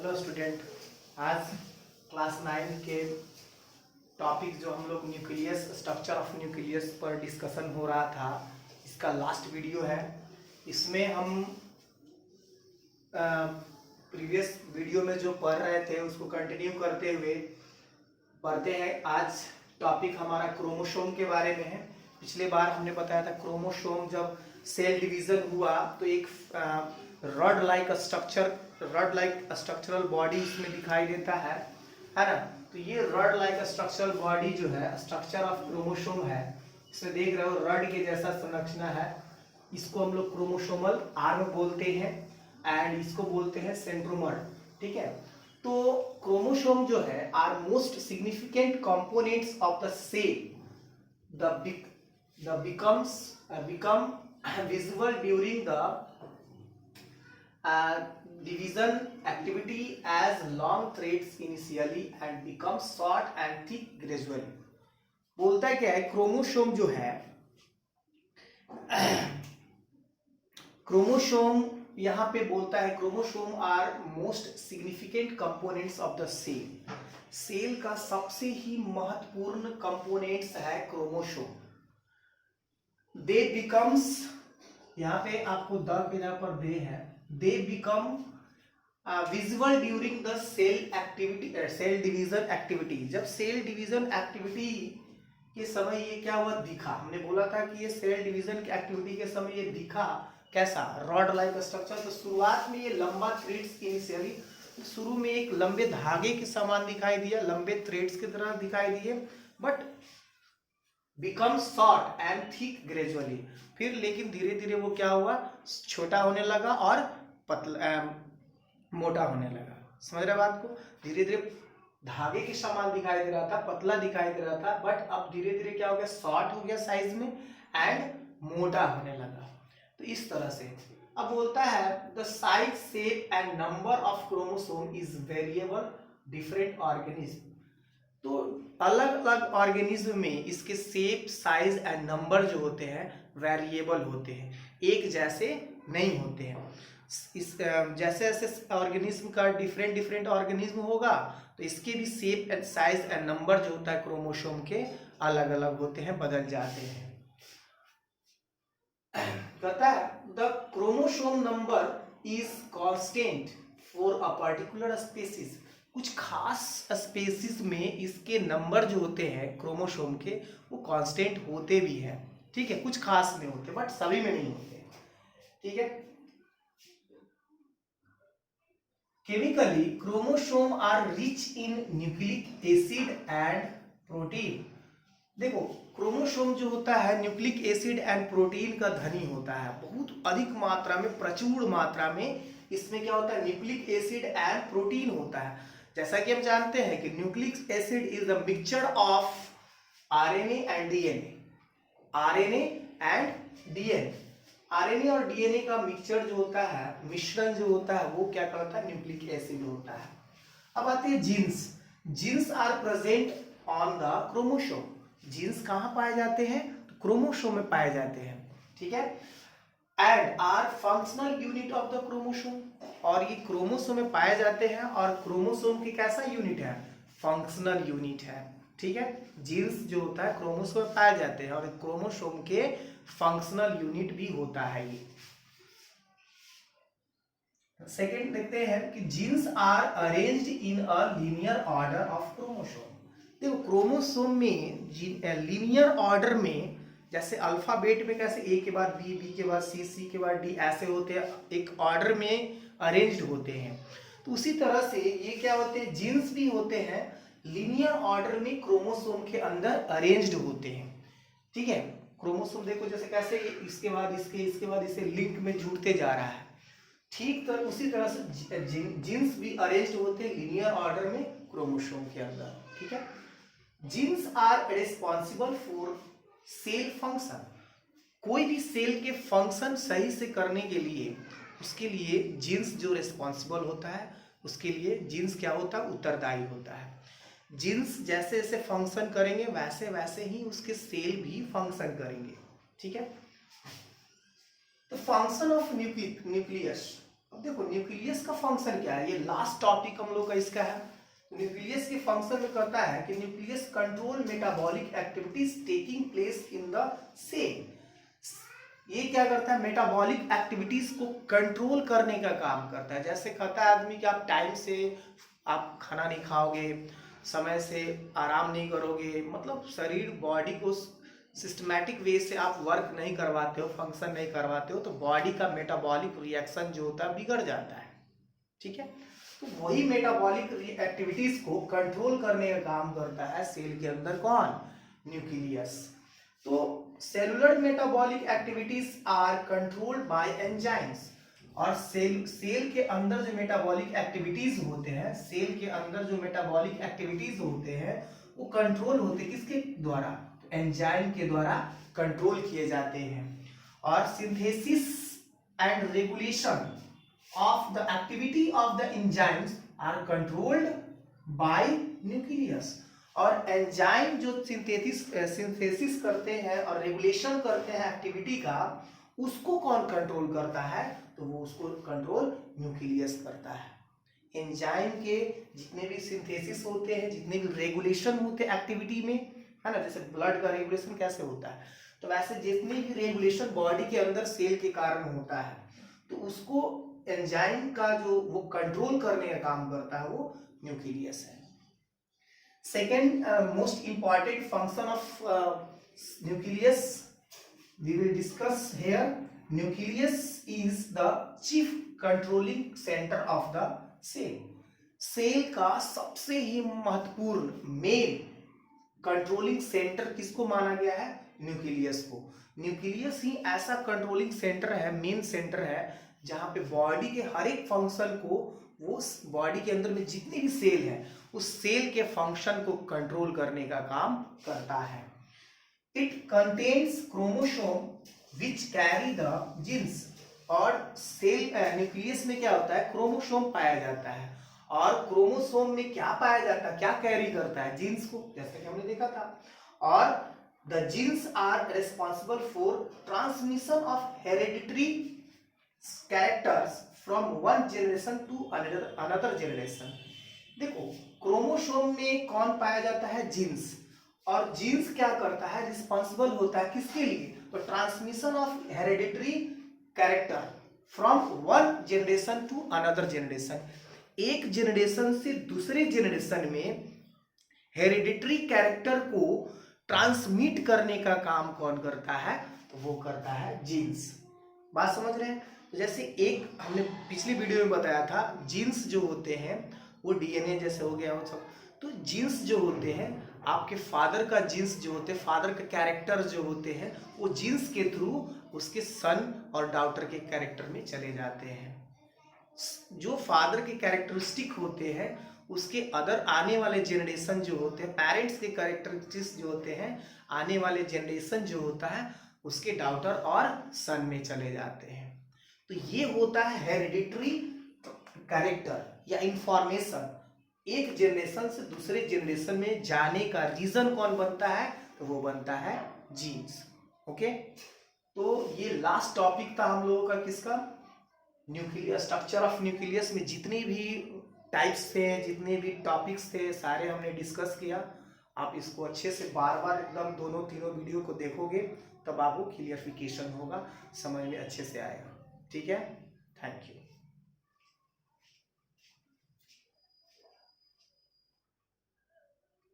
Hello student. आज class 9 के topic जो हम लोग न्यूक्लियस स्ट्रक्चर ऑफ न्यूक्लियस पर डिस्कशन हो रहा था, इसका लास्ट वीडियो है। इसमें हम प्रीवियस वीडियो में जो पढ़ रहे थे उसको कंटिन्यू करते हुए पढ़ते हैं। आज टॉपिक हमारा क्रोमोसोम के बारे में है। पिछले बार हमने बताया था क्रोमोसोम जब सेल डिवीजन हुआ तो एक रॉड लाइक स्ट्रक्चरल बॉडी इसमें दिखाई देता है ना। तो ये रॉड लाइक स्ट्रक्चरल बॉडी जो है स्ट्रक्चर ऑफ क्रोमोसोम है। इसमें देख रहे हो रॉड के जैसा संरचना है। इसको हम लोग क्रोमोसोमल आर्म बोलते हैं एंड इसको बोलते हैं सेंट्रोमर। ठीक है, तो क्रोमोसोम जो है are most significant components of the cell the become visible during the division activity as long threads initially and become short and thick gradually। बोलता है क्या है, क्रोमोसोम जो है क्रोमोसोम यहाँ पे बोलता है chromosome are most significant components of the cell. Cell का सबसे ही महत्वपूर्ण कंपोनेंट्स है क्रोमोसोम। दे बिकम्स, यहाँ पे आपको द के जगह पर दे है, they become visible during the cell division activity. जब सेल डिवीजन एक्टिविटी के समय ये क्या हुआ, दिखा। हमने बोला था कि ये सेल डिवीजन की एक्टिविटी के समय ये दिखा कैसा, रॉड लाइक स्ट्रक्चर। तो शुरुआत में ये लंबा थ्रेड्स इनिशियली, शुरू में एक लंबे धागे के समान दिखाई दिया, लंबे थ्रेड्स की तरह दिखाई दिए, but become short and thick gradually. फिर लेकिन धीरे धीरे वो क्या हुआ, छोटा होने लगा और पतला मोटा होने लगा। समझ रहे बात को? धीरे धीरे धागे के समान दिखाई दे रहा था, पतला दिखाई दे रहा था, बट अब धीरे धीरे क्या हो गया, शॉर्ट हो गया साइज में एंड मोटा होने लगा। तो इस तरह से अब बोलता है the size, shape and number of chromosome is variable different organism. तो अलग अलग ऑर्गेनिज्म में इसके शेप, साइज एंड नंबर जो होते हैं वेरिएबल होते हैं, एक जैसे नहीं होते हैं। इस जैसे जैसे ऑर्गेनिज्म का डिफरेंट ऑर्गेनिज्म होगा तो इसके भी shape and size and number जो होता है क्रोमोसोम के अलग अलग होते हैं, बदल जाते हैं। कहता है the chromosome number is constant for a particular species. कुछ खास स्पीसीज में इसके नंबर जो होते हैं क्रोमोसोम के वो कांस्टेंट होते भी हैं। ठीक है, कुछ खास में होते बट सभी में नहीं होते। ठीक है, chemically chromosome are rich in nucleic acid and protein. देखो क्रोमोसोम जो होता है न्यूक्लिक एसिड एंड प्रोटीन का धनी होता है, बहुत अधिक मात्रा में, प्रचुर मात्रा में इसमें क्या होता है, न्यूक्लिक एसिड एंड प्रोटीन होता है। जैसा कि हम जानते हैं कि nucleic acid is the mixture of RNA and DNA. RNA and DNA, RNA और डीएनए का मिक्सचर जो होता है, मिश्रण जो होता है, वो क्या करता है, न्यूक्लिक एसिड होता है। अब आती है genes. Genes are present on the chromosome. Genes कहाँ पाए जाते हैं, तो क्रोमोसोम में पाए जाते हैं। ठीक है, and are functional unit of the chromosome. और ये क्रोमोसोम में पाए जाते हैं और क्रोमोसोम की कैसा यूनिट है, फंक्शनल यूनिट है। ठीक है, जीन्स जो होता है क्रोमोसोम में पाए जाते हैं और क्रोमोसोम के फंक्शनल यूनिट भी होता है ये। सेकेंड देखते हैं कि genes are arranged in a linear order of chromosome. देखो क्रोमोसोम में लीनियर ऑर्डर में, जैसे अल्फाबेट में कैसे ए के बाद बी, बी के बाद सी, सी के बाद डी, ऐसे होते हैं, एक ऑर्डर में अरेंज्ड होते हैं। तो उसी तरह से ये क्या होते हैं, जीन्स भी होते हैं लीनियर ऑर्डर में क्रोमोसोम के अंदर अरेंज्ड होते हैं। ठीक है, क्रोमोसोम देखो जैसे कैसे इसके बाद इसके बाद इसे लिंक में जुड़ते जा रहा है। ठीक तो उसी तरह से जीन्स भी अरेंज्ड होते हैं लीनियर ऑर्डर में क्रोमोसोम के अंदर। ठीक है, genes are responsible for cell function. कोई भी सेल के फंक्शन सही से करने के लिए उसके लिए जीन्स जो रिस्पॉन्सिबल होता है, उसके लिए जीन्स क्या होता है, उत्तरदायी होता है। जीन्स जैसे जैसे फंक्शन करेंगे वैसे वैसे ही उसके सेल भी फंक्शन करेंगे। ठीक है, तो फंक्शन ऑफ न्यूक्लियस, अब देखो न्यूक्लियस का फंक्शन क्या है, ये लास्ट टॉपिक हम लोग का इसका है। न्यूक्लियस के फंक्शन में कहता है कि nucleus control metabolic activities taking place in the cell. ये क्या करता है, मेटाबॉलिक एक्टिविटीज को कंट्रोल करने का काम करता है। जैसे कहता है आदमी कि आप टाइम से आप खाना नहीं खाओगे, समय से आराम नहीं करोगे, मतलब शरीर बॉडी को सिस्टमैटिक वे से आप वर्क नहीं करवाते हो, फंक्शन नहीं करवाते हो, तो बॉडी का मेटाबॉलिक रिएक्शन जो होता है बिगड़ जाता है। ठीक है, तो वही मेटाबॉलिक एक्टिविटीज को कंट्रोल करने का काम करता है सेल के अंदर कौन, न्यूक्लियस। तो cellular metabolic activities are controlled by enzymes. और सेल के अंदर जो मेटाबॉलिक एक्टिविटीज होते हैं, सेल के अंदर जो मेटाबॉलिक एक्टिविटीज होते हैं वो कंट्रोल होते किसके द्वारा, एंजाइम के द्वारा कंट्रोल किए जाते हैं। और synthesis and regulation of the activity of the enzymes are controlled by nucleus। और एंजाइम जो सिंथेसिस करते हैं और रेगुलेशन करते हैं एक्टिविटी का, उसको कौन कंट्रोल करता है, तो वो उसको कंट्रोल न्यूक्लियस करता है। एंजाइम के जितने भी सिंथेसिस होते हैं, जितने भी रेगुलेशन होते हैं एक्टिविटी में, है ना, जैसे ब्लड का रेगुलेशन कैसे होता है, तो वैसे जितने भी रेगुलेशन बॉडी के अंदर सेल के कारण होता है, तो उसको एंजाइम का जो वो कंट्रोल करने का काम करता है वो न्यूक्लियस है। Second most important function of nucleus we will discuss here. Nucleus is the chief controlling centre of the cell. Cell का सबसे ही महत्वपूर्ण मेन कंट्रोलिंग सेंटर किसको माना गया है, न्यूक्लियस को। न्यूक्लियस ही ऐसा कंट्रोलिंग सेंटर है, मेन सेंटर है, जहां पे बॉडी के हर एक फंक्शन को, वो बॉडी के अंदर में जितने भी सेल है उस सेल के फंक्शन को कंट्रोल करने का काम करता है। It contains chromosome which carry the genes. और सेल न्यूक्लियस में क्या होता है, क्रोमोसोम पाया जाता है। और क्रोमोसोम में क्या पाया जाता है, क्या कैरी करता है, जीन्स को, जैसे कि हमने देखा था। और the genes are responsible for transmission of hereditary characters from one generation to another generation। देखो क्रोमोसोम में कौन पाया जाता है, जीन्स। और जीन्स क्या करता है, रिस्पॉन्सिबल होता है किसके लिए, तो transmission of hereditary character from one generation to another generation. एक जनरेशन से दूसरे जनरेशन में हेरिडिटरी कैरेक्टर को ट्रांसमिट करने का काम कौन करता है, तो वो करता है जीन्स। बात समझ रहे हैं। तो जैसे एक हमने पिछली वीडियो में बताया था, जीन्स जो होते हैं वो डीएनए जैसे हो गया वो सब। तो जीन्स जो होते हैं, आपके फादर का जीन्स जो होते हैं, फादर के कैरेक्टर जो होते हैं, वो जीन्स के थ्रू उसके सन और डॉटर के कैरेक्टर में चले जाते हैं। जो फादर के कैरेक्टरिस्टिक होते हैं उसके अदर आने वाले जनरेशन जो होते हैं, पेरेंट्स के कैरेक्टरिस्टिक्स जो होते हैं, आने वाले जनरेशन जो होता है उसके डॉटर और सन में चले जाते हैं। तो ये होता है हेरिडिटरी कैरेक्टर या इंफॉर्मेशन। एक जनरेशन से दूसरे जनरेशन में जाने का रीजन कौन बनता है, तो वो बनता है जीन्स। ओके, तो ये लास्ट टॉपिक था हम लोगों का किसका, न्यूक्लियस। स्ट्रक्चर ऑफ न्यूक्लियस में जितने भी टाइप्स थे, जितने भी टॉपिक्स थे, सारे हमने डिस्कस किया। आप इसको अच्छे से बार बार एकदम दोनों तीनों वीडियो को देखोगे तब आपको क्लियरिफिकेशन होगा, समझ में अच्छे से आएगा। ठीक है, थैंक यू।